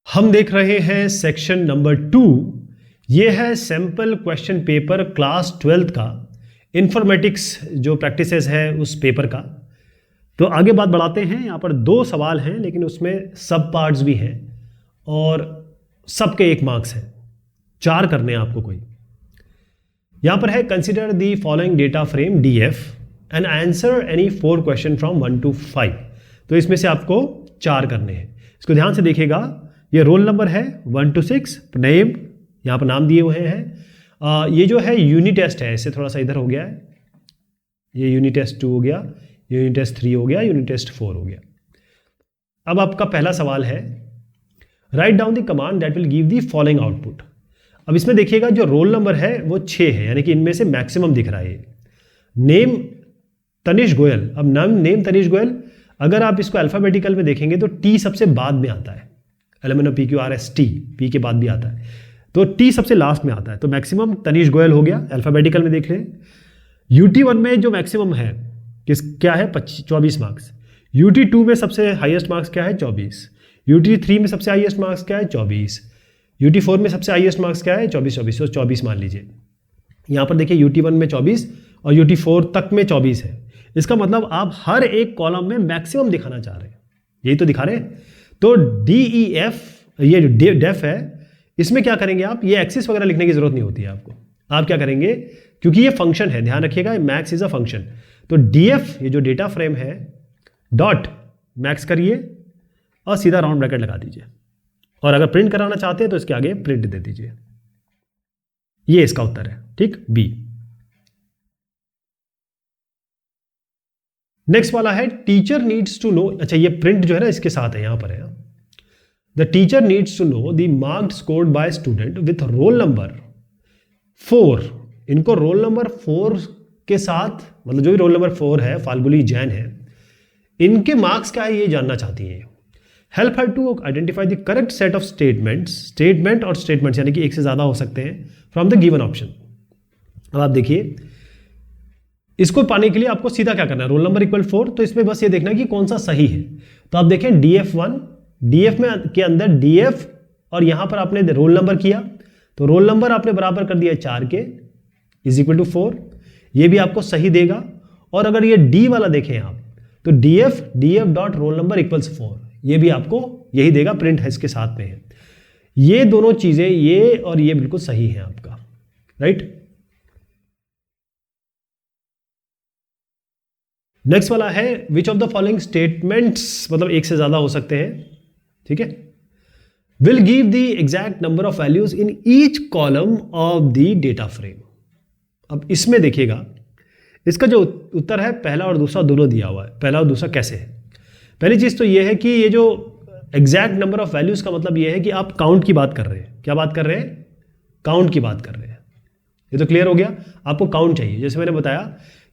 हम देख रहे हैं सेक्शन नंबर 2। ये है सैंपल क्वेश्चन पेपर क्लास 12 का, इंफॉर्मेटिक्स जो प्रैक्टिसेस है उस पेपर का। तो आगे बात बढ़ाते हैं। यहाँ पर 2 सवाल हैं लेकिन उसमें सब पार्ट्स भी हैं और सबके 1 मार्क्स हैं। 4 करने हैं आपको कोई। यहाँ पर है consider the following data frame DF and answer any 4 question from 1 to 5। तो इसमें से आपको 4 करने हैं। इसको ध्यान से देखिएगा। ये रोल नंबर है 1 to 6, नेम यहाँ पर नाम दिए हुए हैं। ये जो है यूनिट टेस्ट है, इससे थोड़ा सा इधर हो गया है। ये यूनिट टेस्ट 2 हो गया, यूनिट टेस्ट 3 हो गया, यूनिट टेस्ट 4 हो गया। अब आपका पहला सवाल है write down the command that will give the following output. अब इसमें देखिएगा जो रोल नंबर है वो 6 है, यानी कि इनमें से मैक्सिमम दिख रहा है। नेम तनिष गोयल। अब नेम तनिष गोयल, अगर आप इसको अल्फाबेटिकल में देखेंगे तो T सबसे बाद में आता है। LMNOPQRST, P के बाद भी आता है, तो T सबसे लास्ट में आता है। तो मैक्सिमम तनिष गोयल हो गया। अल्फाबेटिकल में देख लें। UT1 में जो मैक्सिमम है क्या है 24 मार्क्स। UT2 में सबसे हाईएस्ट मार्क्स क्या है 24। UT3 में सबसे हाईएस्ट मार्क्स क्या है 24। UT4 में सबसे हाईएस्ट मार्क्स क्या है 24 तो 24 मान लीजिए। यहाँ पर देखिए UT1 में 24 और UT4 तक में 24 है। इसका मतलब आप हर एक कॉलम में मैक्सिमम दिखाना चाह रहे हैं, यही तो दिखा रहे हैं। तो DEF, ये जो डेफ है, इसमें क्या करेंगे आप, ये एक्सिस वगैरह लिखने की जरूरत नहीं होती है आपको। आप क्या करेंगे, क्योंकि ये फंक्शन है, ध्यान रखिएगा, मैक्स इज अ फंक्शन। तो DF ये जो डेटा फ्रेम है डॉट मैक्स करिए और सीधा राउंड ब्रैकेट लगा दीजिए। और अगर प्रिंट कराना चाहते हैं तो इसके आगे प्रिंट दे दीजिए। ये इसका उत्तर है, ठीक, B। नेक्स्ट वाला है टीचर नीड्स टू नो। अच्छा, ये प्रिंट जो है ना इसके साथ है, यहां पर है। The teacher needs to know the marks scored by student with roll number 4। इनको रोल नंबर 4 के साथ, मतलब जो भी रोल नंबर 4 है, फाल्गुनी जैन है, इनके मार्क्स क्या है ये जानना चाहती है। Help her to identify the correct set of statements. Statement और स्टेटमेंट्स यानी कि एक से ज्यादा हो सकते हैं फ्रॉम द गिवन ऑप्शन। अब आप देखिए, इसको पाने के लिए आपको सीधा क्या करना है, रोल नंबर इक्वल 4, तो इसमें बस ये देखना है कि कौन सा सही है। तो आप देखें DF1, DF में के अंदर DF और यहां पर आपने रोल नंबर किया, तो रोल नंबर आपने बराबर कर दिया 4 के इज इक्वल टू 4, ये भी आपको सही देगा। और अगर ये D वाला देखें आप, तो DF dot roll number equals 4, ये भी आपको यही देगा, प्रिंट है इसके साथ में है। ये दोनों चीजें, ये और ये बिल्कुल सही है आपका, राइट। नेक्स्ट वाला है which of the following statements, मतलब एक से ज्यादा हो सकते हैं, ठीक है, will give the exact number of values in each column of the data frame. अब इसमें देखिएगा, इसका जो उत्तर है पहला और दूसरा दोनों दिया हुआ है। पहला और दूसरा कैसे है? पहली चीज तो यह है कि ये जो एग्जैक्ट नंबर ऑफ वैल्यूज का मतलब यह है कि आप काउंट की बात कर रहे हैं। क्या बात कर रहे हैं? काउंट की बात कर रहे हैं। ये तो क्लियर हो गया। आपको काउंट चाहिए, जैसे मैंने बताया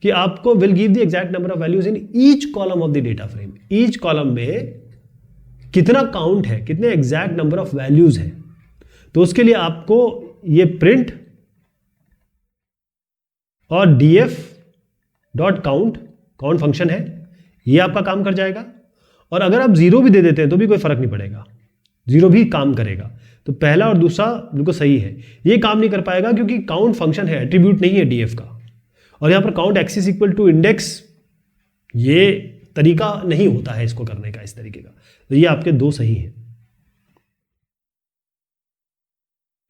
कि आपको will give the exact number of values in each column of the data frame. Each column में कितना काउंट है, कितने एग्जैक्ट नंबर ऑफ वैल्यूज है, तो उसके लिए आपको ये प्रिंट और DF डॉट काउंट फंक्शन है, ये आपका काम कर जाएगा। और अगर आप 0 भी दे देते हैं तो भी कोई फर्क नहीं पड़ेगा, 0 भी काम करेगा। तो पहला और दूसरा बिल्कुल सही है। ये काम नहीं कर पाएगा क्योंकि काउंट फंक्शन है, एट्रीब्यूट नहीं है DF का। और यहां पर count axis equal to index, ये तरीका नहीं होता है इसको करने का, इस तरीके का। तो ये आपके 2 सही हैं।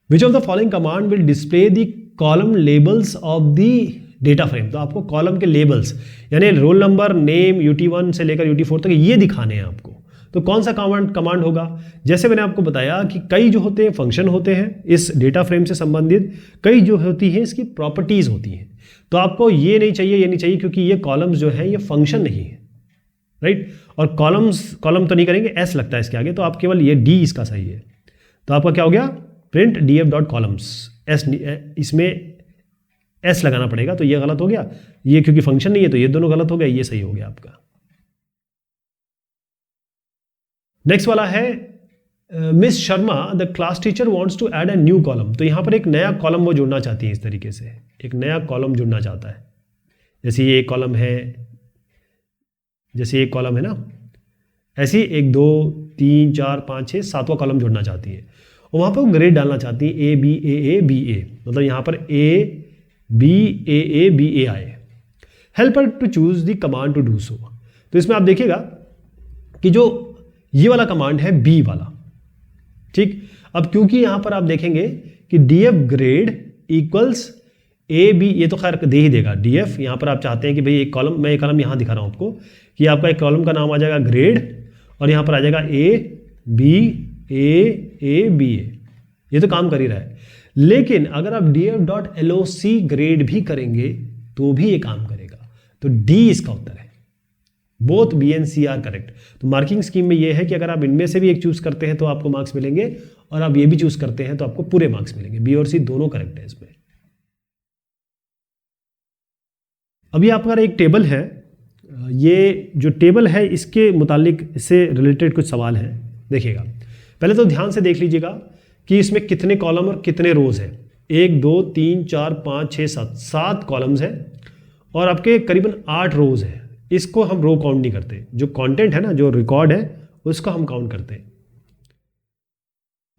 Which of the following command will display the column labels of the data frame. तो आपको कॉलम के लेबल्स यानी रोल नंबर, नेम, UT1 से लेकर UT4 तक ये दिखाने हैं आपको। तो कौन सा कमांड होगा? जैसे मैंने आपको बताया कि कई जो होते हैं फंक्शन होते हैं इस डेटा फ्रेम से संबंधित, कई जो होती है इसकी प्रॉपर्टीज होती हैं। तो आपको ये नहीं चाहिए, ये नहीं चाहिए, क्योंकि ये कॉलम्स जो है ये फंक्शन नहीं है, राइट। और कॉलम तो नहीं करेंगे, S लगता है इसके आगे, तो आप केवल ये D इसका सही है। तो आपका क्या हो गया, प्रिंट DF डॉट कॉलम्स, इसमें S लगाना पड़ेगा, तो ये गलत हो गया। ये क्योंकि फंक्शन नहीं है तो ये दोनों गलत हो गया, ये सही हो गया आपका। नेक्स्ट वाला है miss Sharma the class teacher wants to add a new column. तो यहां पर एक नया कॉलम वो जुड़ना चाहती है, इस तरीके से एक नया कॉलम जुड़ना चाहता है। जैसे ये एक कॉलम है, जैसे एक कॉलम है ना, ऐसी 1 2 3 4 5 6 7वां कॉलम जोड़ना चाहती है और वहाँ पर वो ग्रेड डालना चाहती है A मतलब यहाँ पर A आए। Help her to choose the command to do so. तो इसमें आप देखिएगा कि जो ये वाला कमांड है बी वाला, ठीक। अब क्योंकि यहां पर आप देखेंगे कि DF grade equals A B, ये तो खैर दे ही देगा डीएफ। यहां पर आप चाहते हैं कि भाई एक कॉलम, मैं एक कॉलम यहां दिखा रहा हूं आपको कि आपका एक कॉलम का नाम आ जाएगा ग्रेड और यहां पर आ जाएगा ए बी ए। ये तो काम कर ही रहा है, लेकिन अगर आप df.loc ग्रेड भी करेंगे तो भी ये काम करेगा। तो डी इसका उत्तर है। Both B and C are correct. तो मार्किंग स्कीम में ये है कि अगर आप इनमें से भी एक चूज करते हैं तो आपको मार्क्स मिलेंगे और आप ये भी चूज करते हैं तो आपको पूरे मार्क्स मिलेंगे। बी और सी दोनों करेक्ट है इसमें। अभी आपका एक टेबल है, ये जो टेबल है इसके मुतालिक इससे रिलेटेड कुछ सवाल हैं, देखिएगा। पहले तो ध्यान से देख लीजिएगा कि इसमें कितने कॉलम और कितने रोज है। 1 2 3 4 5 6 7 कॉलम्स है और आपके करीबन 8 रोज है। इसको हम रो काउंट नहीं करते, जो कंटेंट है ना, जो रिकॉर्ड है उसको हम काउंट करते हैं।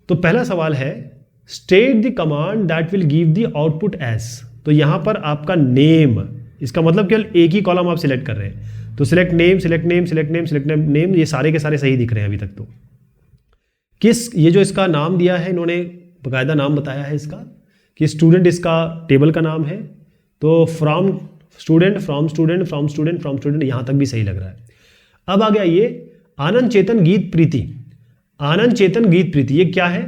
तो पहला सवाल है state the command that will give the output as. तो यहां पर आपका नेम, इसका मतलब केवल एक ही कॉलम आप सिलेक्ट कर रहे हैं। तो select name, select name, select name, select name, ये सारे के सारे सही दिख रहे हैं अभी तक। तो किस, ये जो इसका नाम दिया है इन्होंने बाकायदा नाम बताया है इसका कि स्टूडेंट इसका टेबल का नाम है। तो from student, from student, from student, from student, यहां तक भी सही लग रहा है। अब आ गया ये आनंद चेतन गीत प्रीति। आनंद चेतन गीत प्रीति ये क्या है?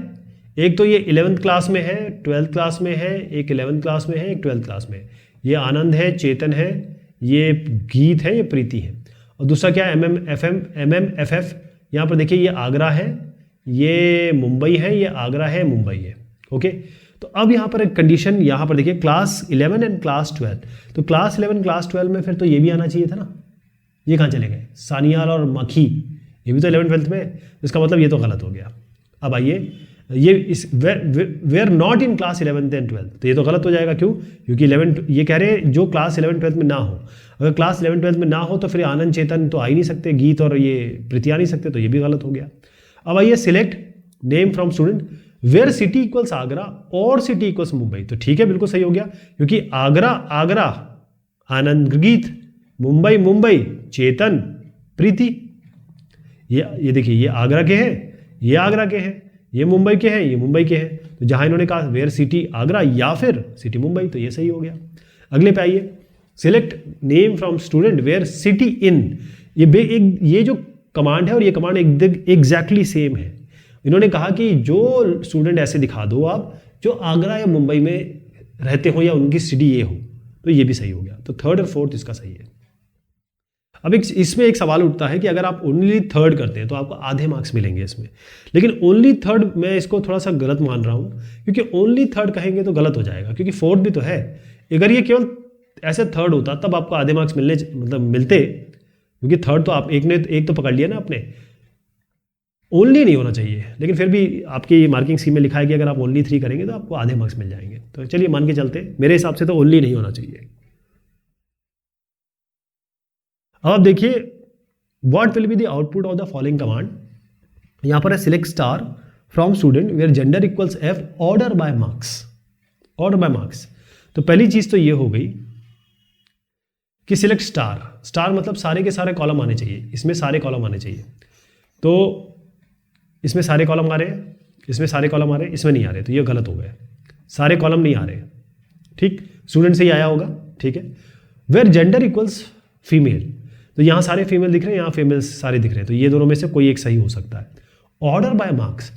एक तो ये 11th क्लास में है, 12th क्लास में है, एक 11th क्लास में है, एक 12th क्लास में है। ये आनंद है, चेतन है, ये गीत है, ये प्रीति है। और दूसरा क्या है? MMFF। यहाँ पर देखिए ये आगरा है, ये मुंबई है, ये आगरा है, मुंबई है। ओके, तो अब यहाँ पर एक कंडीशन, यहाँ पर देखिए क्लास 11 एंड क्लास 12। तो क्लास 11 क्लास 12 में फिर तो ये भी आना चाहिए था ना, ये कहाँ चले गए? सानियाल और मखी, ये भी तो 11th 12th में, इसका मतलब ये तो गलत हो गया। अब आइए, ये इस were not in class 11th and 12th, तो ये तो गलत हो जाएगा। क्यों? क्योंकि 11 ये कह रहे हैं जो क्लास 11 12th में ना हो। अगर क्लास 11 12th में ना हो तो फिर आनंद चेतन तो आ ही नहीं सकते, गीत और ये प्रीति आ नहीं सकते, तो ये भी गलत हो गया। अब आइए select name from student where city equals Agra और सिटी इक्वल्स मुंबई। तो ठीक है, बिल्कुल सही हो गया, क्योंकि आगरा आगरा, आनंद गीत, मुंबई मुंबई, चेतन प्रीति। ये देखिए, ये आगरा के हैं, ये आगरा के हैं, ये मुंबई के हैं, ये मुंबई के हैं। तो जहां इन्होंने कहा वेयर सिटी आगरा या फिर सिटी मुंबई, तो ये सही हो गया। अगले पे आइए, select name from student where city in. ये जो कमांड है और ये कमांड एग्जैक्टली सेम है। इन्होंने कहा कि जो स्टूडेंट ऐसे दिखा दो आप जो आगरा या मुंबई में रहते हो या उनकी सिटी ये हो, तो ये भी सही हो गया। तो थर्ड और फोर्थ इसका सही है। अब इसमें एक सवाल उठता है कि अगर आप ओनली थर्ड करते हैं तो आपको आधे मार्क्स मिलेंगे इसमें, लेकिन ओनली थर्ड मैं इसको थोड़ा सा गलत मान रहा हूँ, क्योंकि ओनली थर्ड कहेंगे तो गलत हो जाएगा, क्योंकि फोर्थ भी तो है। अगर ये केवल ऐसे थर्ड होता तब आपको आधे मार्क्स मिलते, क्योंकि थर्ड तो आप एक तो पकड़ लिया ना आपने, ओनली नहीं होना चाहिए। लेकिन फिर भी आपकी मार्किंग स्कीम में लिखा है कि अगर आप ओनली 3 करेंगे तो आपको आधे मार्क्स मिल जाएंगे। तो चलिए मान के चलते, मेरे हिसाब से तो ओनली नहीं होना चाहिए। अब आप देखिए, what will be the output of the following command. यहां पर है select star from student where gender equals F order by marks. Order by marks, तो पहली चीज तो ये हो गई कि सिलेक्ट स्टार। स्टार मतलब सारे के सारे कॉलम आने चाहिए, इसमें सारे कॉलम आने चाहिए। तो इसमें सारे कॉलम आ रहे हैं, इसमें सारे कॉलम आ रहे हैं, इसमें नहीं आ रहे, तो ये गलत हो गया। सारे कॉलम नहीं आ रहे, ठीक, स्टूडेंट से ही आया होगा, ठीक है। वेयर जेंडर इक्वल्स फीमेल, तो यहाँ सारे फीमेल दिख रहे हैं, यहाँ फीमेल सारे दिख रहे हैं, तो ये दोनों में से कोई एक सही हो सकता है। Order by marks,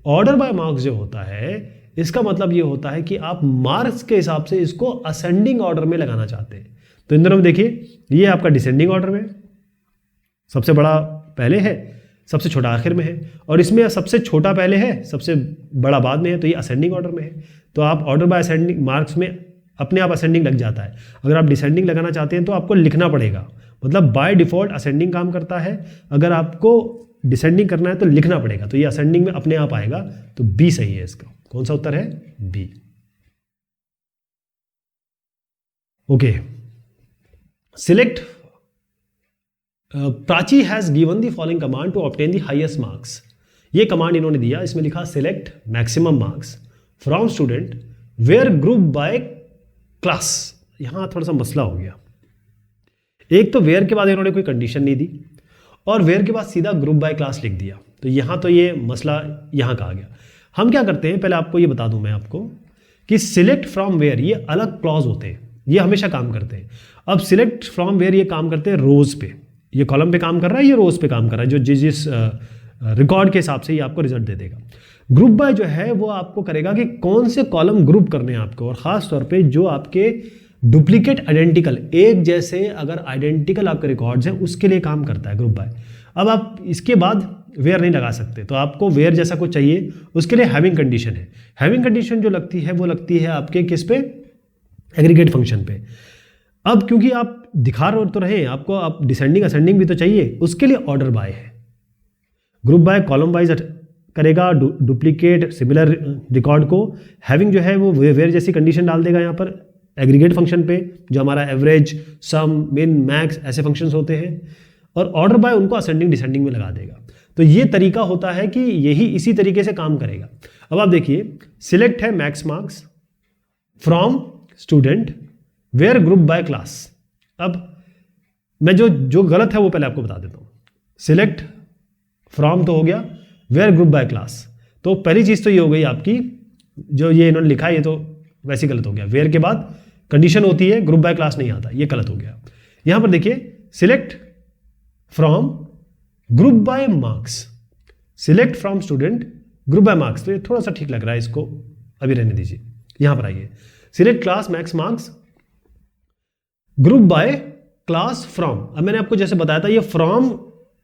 order by marks जो होता है इसका मतलब ये होता है कि आप मार्क्स के हिसाब से इसको असेंडिंग ऑर्डर में लगाना चाहते हैं। तो इन दोनों में देखिए, ये आपका डिसेंडिंग ऑर्डर में, सबसे बड़ा पहले है, सबसे छोटा आखिर में है, और इसमें सबसे छोटा पहले है, सबसे बड़ा बाद में है, तो ये असेंडिंग ऑर्डर में है। तो आप ऑर्डर बाय असेंडिंग मार्क्स में अपने आप असेंडिंग लग जाता है। अगर आप डिसेंडिंग लगाना चाहते हैं तो आपको लिखना पड़ेगा, मतलब बाय डिफॉल्ट असेंडिंग काम करता है। अगर आपको डिसेंडिंग करना है तो लिखना पड़ेगा, तो ये असेंडिंग में अपने आप आएगा। तो बी सही है इसका। कौन सा उत्तर है? B. Okay, select Prachi has given the following command to obtain the highest marks. ये कमांड इन्होंने दिया, इसमें लिखा select maximum marks from student where group by class. यहाँ थोड़ा सा मसला हो गया। एक तो वेयर के बाद इन्होंने कोई कंडीशन नहीं दी और वेयर के बाद सीधा ग्रुप बाय क्लास लिख दिया, तो यहाँ तो ये मसला यहाँ का आ गया। हम क्या करते हैं, पहले आपको ये बता दूं मैं आपको कि सिलेक्ट फ्रॉम वेयर ये अलग क्लॉज होते हैं, ये हमेशा काम करते हैं। अब सिलेक्ट फ्रॉम वेयर ये काम करते हैं रोज पे, ये कॉलम पे काम कर रहा है, ये रोज पे काम कर रहा है, जो जिस रिकॉर्ड के हिसाब से ये आपको रिजल्ट दे देगा। ग्रुप बाय जो है वो आपको करेगा कि कौन से कॉलम ग्रुप करने हैं आपको, और ख़ास तौर पे जो आपके डुप्लीकेट आइडेंटिकल, एक जैसे अगर आइडेंटिकल आपके रिकॉर्ड्स हैं उसके लिए काम करता है ग्रुप बाय। अब आप इसके बाद वेयर नहीं लगा सकते, तो आपको वेयर जैसा कुछ चाहिए, उसके लिए हैविंग कंडीशन है। हैविंग कंडीशन जो लगती है वो लगती है आपके किस पे, एग्रीगेट फंक्शन पे। अब क्योंकि आप दिखा रहे तो रहे आपको, आप डिसेंडिंग असेंडिंग भी तो चाहिए, उसके लिए ऑर्डर बाय है। ग्रुप बाय कॉलम वाइज करेगा डुप्लीकेट सिमिलर रिकॉर्ड को, हैविंग जो है वो वेयर जैसी कंडीशन डाल देगा यहाँ पर एग्रीगेट फंक्शन पे, जो हमारा एवरेज, सम, मिन, मैक्स ऐसे फंक्शंस होते हैं, और ऑर्डर बाय उनको असेंडिंग डिसेंडिंग में लगा देगा। तो ये तरीका होता है कि यही इसी तरीके से काम करेगा। अब आप देखिए, सिलेक्ट है max marks from student where group by class. अब मैं जो गलत है वो पहले आपको बता देता हूँ। सिलेक्ट फ्रॉम तो हो गया, वेयर ग्रुप बाय क्लास, तो पहली चीज़ तो ये हो गई आपकी, जो ये इन्होंने लिखा है ये तो वैसे गलत हो गया। वेयर के बाद कंडीशन होती है, ग्रुप बाय क्लास नहीं आता, ये गलत हो गया। यहाँ पर देखिए, select from group by marks, select from student group by marks, तो ये थोड़ा सा ठीक लग रहा है, इसको अभी रहने दीजिए। यहाँ पर आइए, select class max marks group by class from. अब मैंने आपको जैसे बताया था, ये फ्रॉम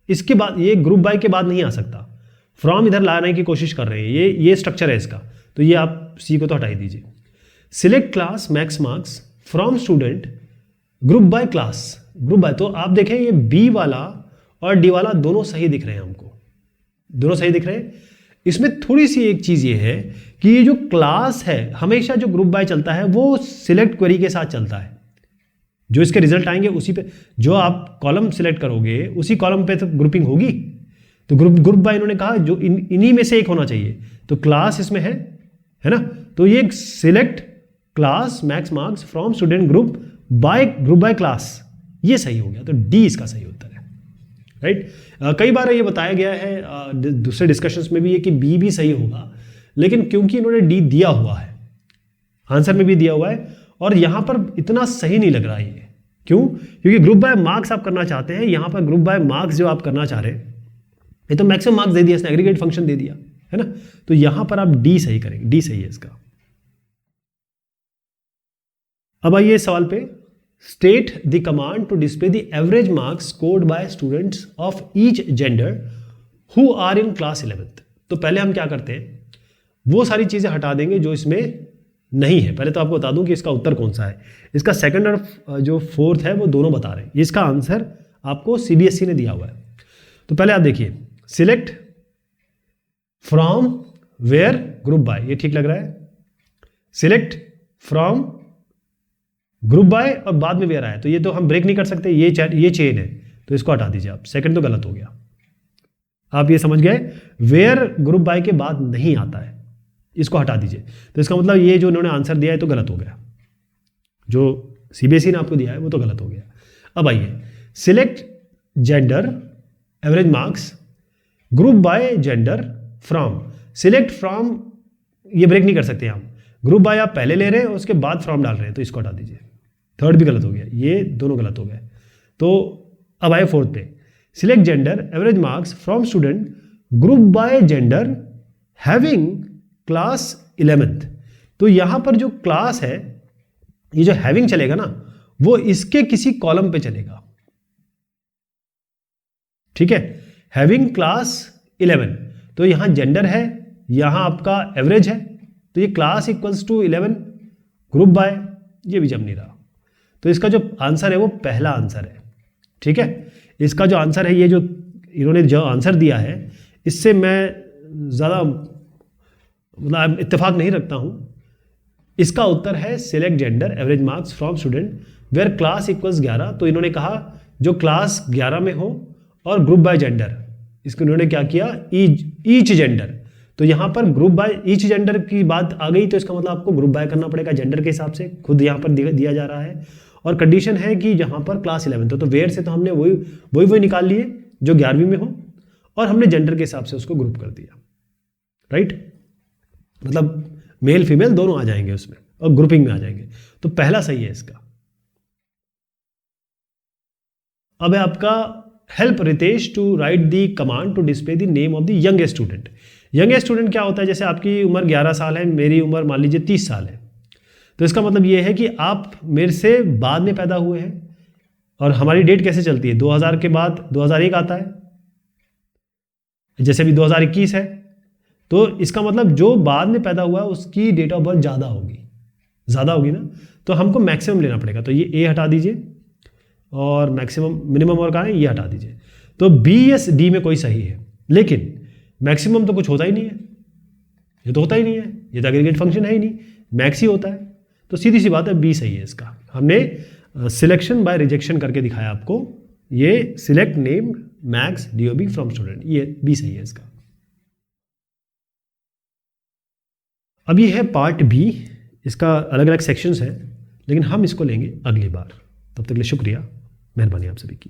इसके बाद, ये ग्रुप बाय के बाद नहीं आ सकता, फ्रॉम इधर लाने की कोशिश कर रहे हैं, ये स्ट्रक्चर है इसका, तो ये आप सी को तो हटा ही दीजिए। Select class max marks from student group by class, group by, तो आप देखें ये बी वाला और डी वाला दोनों सही दिख रहे हैं हमको, दोनों सही दिख रहे हैं। इसमें थोड़ी सी एक चीज ये है कि ये जो क्लास है, हमेशा जो ग्रुप बाय चलता है वो सिलेक्ट क्वेरी के साथ चलता है, जो इसके रिजल्ट आएंगे उसी पे, जो आप कॉलम सिलेक्ट करोगे उसी कॉलम पे तो ग्रुपिंग होगी। तो ग्रुप बाय इन्होंने कहा जो इन्हीं में से एक होना चाहिए, तो क्लास इसमें है ना, तो ये select class max marks from student group by class, ये सही हो गया, तो डी इसका सही उत्तर है, राइट। कई बार ये बताया गया है दूसरे डिस्कशंस में भी ये कि बी भी सही होगा, लेकिन क्योंकि इन्होंने डी दिया हुआ है, आंसर में भी दिया हुआ है, और यहां पर इतना सही नहीं लग रहा है ये, क्यों? क्योंकि ग्रुप बाय मार्क्स आप करना चाहते हैं, यहां पर ग्रुप बाय मार्क्स जो आप करना चाह रहे हैं, ये तो मैक्सिमम मार्क्स दे दिया इसने, एग्रीगेट फंक्शन दे दिया है ना, तो यहां पर आप डी सही करेंगे, डी सही है इसका। अब आइए सवाल पे, state the command to display the average marks scored by students of each gender who are in class 11th। तो पहले हम क्या करते हैं, वो सारी चीजें हटा देंगे जो इसमें नहीं है। पहले तो आपको बता दूं कि इसका उत्तर कौन सा है। इसका सेकंड और जो फोर्थ है वो दोनों बता रहे हैं, इसका आंसर आपको सीबीएसई ने दिया हुआ है। तो पहले आप देखिए, select from where group by, ये ठीक लग रहा है। सिलेक्ट फ्रॉम ग्रुप बाय और बाद में वेयर आया, तो ये तो हम ब्रेक नहीं कर सकते, ये चेन है, तो इसको हटा दीजिए आप। सेकंड तो गलत हो गया, आप ये समझ गए, वेयर ग्रुप बाय के बाद नहीं आता है, इसको हटा दीजिए। तो इसका मतलब ये जो उन्होंने आंसर दिया है तो गलत हो गया, जो सीबीएसई ने आपको दिया है वो तो गलत हो गया। अब आइए, select gender average marks group by gender from, select from ये ब्रेक नहीं कर सकते हम, ग्रुप बाय आप पहले ले रहे हैं उसके बाद फ्रॉम डाल रहे हैं, तो इसको हटा दीजिए। थर्ड भी गलत हो गया, ये दोनों गलत हो गए। तो अब आए फोर्थ पे, select gender average marks from student group by gender having class 11th। तो यहां पर जो क्लास है, ये जो हैविंग चलेगा ना, वो इसके किसी कॉलम पे चलेगा, ठीक है, हैविंग क्लास 11। तो यहां जेंडर है, यहां आपका एवरेज है, तो ये class equals to 11 group by, ये भी जम नहीं रहा। तो इसका जो आंसर है वो पहला आंसर है, ठीक है। इसका जो आंसर है, ये जो इन्होंने जो आंसर दिया है, इससे मैं ज़्यादा मतलब इत्तेफाक नहीं रखता हूं। इसका उत्तर है select gender average marks from student where class equals 11। तो इन्होंने कहा जो क्लास 11 में हो और ग्रुप बाय जेंडर, इसको उन्होंने क्या किया, ईच जेंडर। तो यहाँ पर ग्रुप बाय ईच जेंडर की बात आ गई, तो इसका मतलब आपको ग्रुप बाय करना पड़ेगा जेंडर के हिसाब से, खुद यहाँ पर दिया जा रहा है। और कंडीशन है कि यहाँ पर क्लास 11 तो वेयर से तो हमने वही निकाल लिए जो 11वीं में हो, और हमने जेंडर के हिसाब से उसको ग्रुप कर दिया, राइट। मतलब मेल फीमेल दोनों आ जाएंगे उसमें और ग्रुपिंग में आ जाएंगे। तो पहला सही है इसका। अब है आपका help Ritesh to write the command to display the name of the young student. Young student क्या होता है, जैसे आपकी उम्र 11 साल है, मेरी उम्र मान लीजिए 30 साल है, तो इसका मतलब ये है कि आप मेरे से बाद में पैदा हुए हैं, और हमारी डेट कैसे चलती है, 2000 के बाद 2001 आता है, जैसे अभी 2021 है, तो इसका मतलब जो बाद में पैदा हुआ है उसकी डेट ऑफ बर्थ ज़्यादा होगी ना, तो हमको मैक्सिमम लेना पड़ेगा। तो ये ए हटा दीजिए और मैक्सिमम मिनिमम और कहाँ है, ये हटा दीजिए। तो बी या डी में कोई सही है, लेकिन मैक्सिमम तो कुछ होता ही नहीं है, ये तो होता ही नहीं है, ये तो एग्रीगेट फंक्शन है ही नहीं, मैक्स ही होता है। तो सीधी सी बात है बी सही है इसका। हमने सिलेक्शन बाय रिजेक्शन करके दिखाया आपको, ये select name max DOB from student, ये बी सही है इसका। अब ये है पार्ट बी, इसका अलग अलग सेक्शंस है, लेकिन हम इसको लेंगे अगली बार। तब तक के लिए शुक्रिया, मेहरबानी आप सभी की।